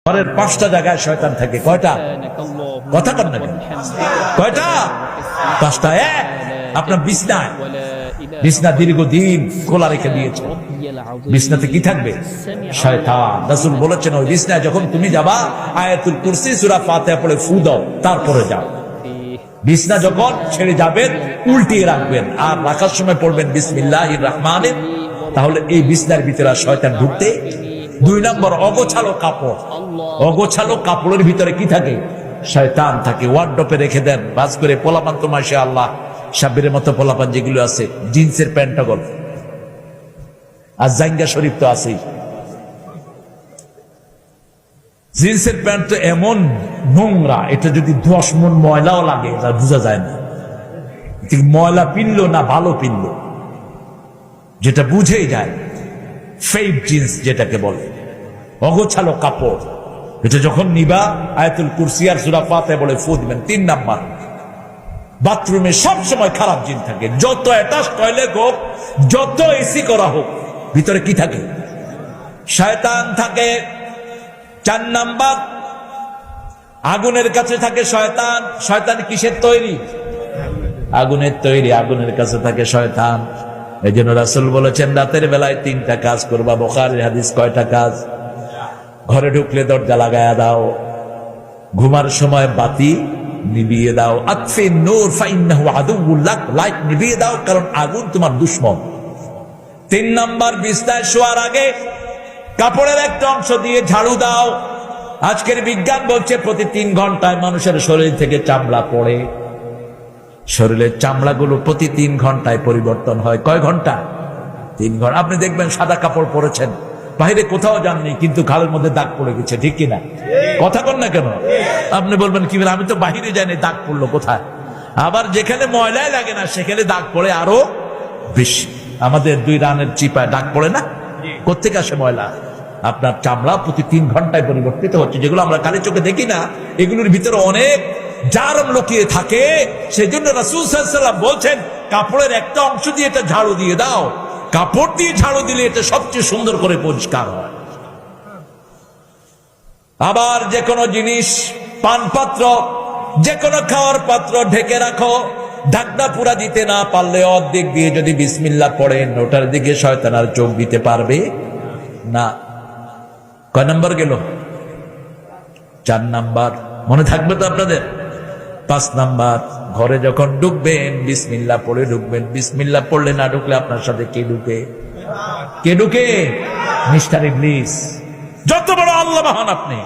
ঘরের 5টা জায়গায় শয়তান থাকে। কয়টা? কথা কর না, কয়টা? 5টা। আপনার বিছনায়, বিছনা দীর্ঘদিন খোলা রেখে দিয়েছে, বিছনাতে কি থাকবে? শয়তান। রাসূল বলেছেন ওই বিছনায় যখন তুমি যাবা আয়াতুল কুরসি সূরা ফাতিহা পড়ে ফু দাও, তারপরে যাও। বিছনা যখন ছেড়ে যাবেন উল্টিয়ে রাখবেন, আর রাখার সময় পড়বেন বিসমিল্লাহির রহমানির। তাহলে এই বিছনার ভিতরে শয়তান ঢুকতে। 2 নম্বর, অগোছালো কাপড়। অগোছালো কাপড়ের ভিতরে কি থাকে? শয়তান থাকে। ওয়ার্ডরোবে রেখে দেন বাস করে। পোলাপান তো মাশাআল্লাহ সাব্বিরের মতো পোলাপান যেগুলো আছে, জিন্সের প্যান্টটা গল, আর জাঙ্গা শরীফ তো আছেই। জিন্সের প্যান্ট তো এমন নোংরা, এটা যদি 10 মণ ময়লাও লাগে তা বোঝা যায় না ঠিক ময়লা পিনলো না ভালো পিনলো, যেটা বুঝেই যায়। ফেক জিন্স যেটাকে বলে, অগোছালো কাপড়, এটা যখন নিবা আয়াতুল কুরসি আর সূরা ফাতিহা বলে ফু দিবেন। 3 নাম্বার, বাথরুমে সব সময় খারাপ জিন থাকে। যত অ্যাটাচ টয়লেট হোক, যত এসি করা হোক, ভিতরে কি থাকে? শয়তান থাকে। 4 নাম্বার, আগুনের কাছে থাকে শয়তান। শয়তান কিসের তৈরি? আগুনের তৈরি। আগুনের কাছে থাকে শয়তান। এই জন্য রাসূল বলেছেন রাতের বেলায় 3টা কাজ করবা। বুখারীর হাদিস। কয়টা কাজ? ঘরে ঢুকলে দরজা লাগায়া দাও, ঘুমার সময় বাতি নিভিয়ে দাও। আতফিন নূর ফাইন্নাহু আদুউল লাক, লাইট নিভিয়ে দাও, কারণ আগুন তোমার দুশমন। 3 নাম্বার, বিছনায় শোয়ার আগে কাপড়ের একটা অংশ দিয়ে ঝাড়ু দাও। আজকের বিজ্ঞান বলছে প্রতি 3 ঘন্টায় মানুষের শরীর থেকে চামড়া পড়ে। শরীরের চামড়াগুলো প্রতি 3 ঘন্টায় পরিবর্তন হয়। কয় ঘন্টা? 3 ঘন্টা। আপনি দেখবেন সাদা কাপড় পরেছেন, বাইরে কোথাও যাননি, কিন্তু ঘাড়ের মধ্যে দাগ পড়ে গেছে, ঠিক কিনা? কথা কন না কেন? আপনি বলবেন কি বলে, আমি তো বাহিরে যাইনি, দাগ পড়লো কোথায়? আবার যেখানে ময়লাই লাগে না সেখানে দাগ পড়ে আরো বেশি। আমাদের 2 রানের চিপায় দাগ পড়ে না? কোত্থেকে আসে ময়লা? আপনার চামড়া প্রতি 3 ঘন্টায় পরিবর্তিত হচ্ছে। যেগুলো আমরা কানে চোখে দেখি না, এগুলোর ভিতরে অনেক জারম লুকিয়ে থাকে। সেই জন্য রাসূল সাল্লাল্লাহু আলাইহি ওয়াসাল্লাম বলছেন কাপড়ের একটা অংশ দিয়ে এটা ঝাড়ু দিয়ে দাও। কাপড় দিয়ে ঝাড়ু দিলে এটা সবচেয়ে সুন্দর করে পরিষ্কার হয়। আবার যে কোনো জিনিস, পানপাত্র, যে কোনো খাওয়ার পাত্র ঢেকে রাখো। ঢাকনা পুরা দিতে না পারলে অর্ধেক দিয়ে যদি বিসমিল্লাহ পড়েন, ওটার দিকে শয়তান আর চোখ দিতে পারবে না। কয় নাম্বার গেল? 4 নাম্বার। মনে থাকবে তো আপনাদের? 5 নাম্বার, ঘরে যখন ঢুকবেন বিসমিল্লাহ পড়ে ঢুকবেন। বিসমিল্লাহ পড়লে না ঢুকলে আপনার সাথে কে ঢুকে? কে ঢুকে? মিস্টার ইবলিস। যত বড় আল্লাহ মহান আপনি।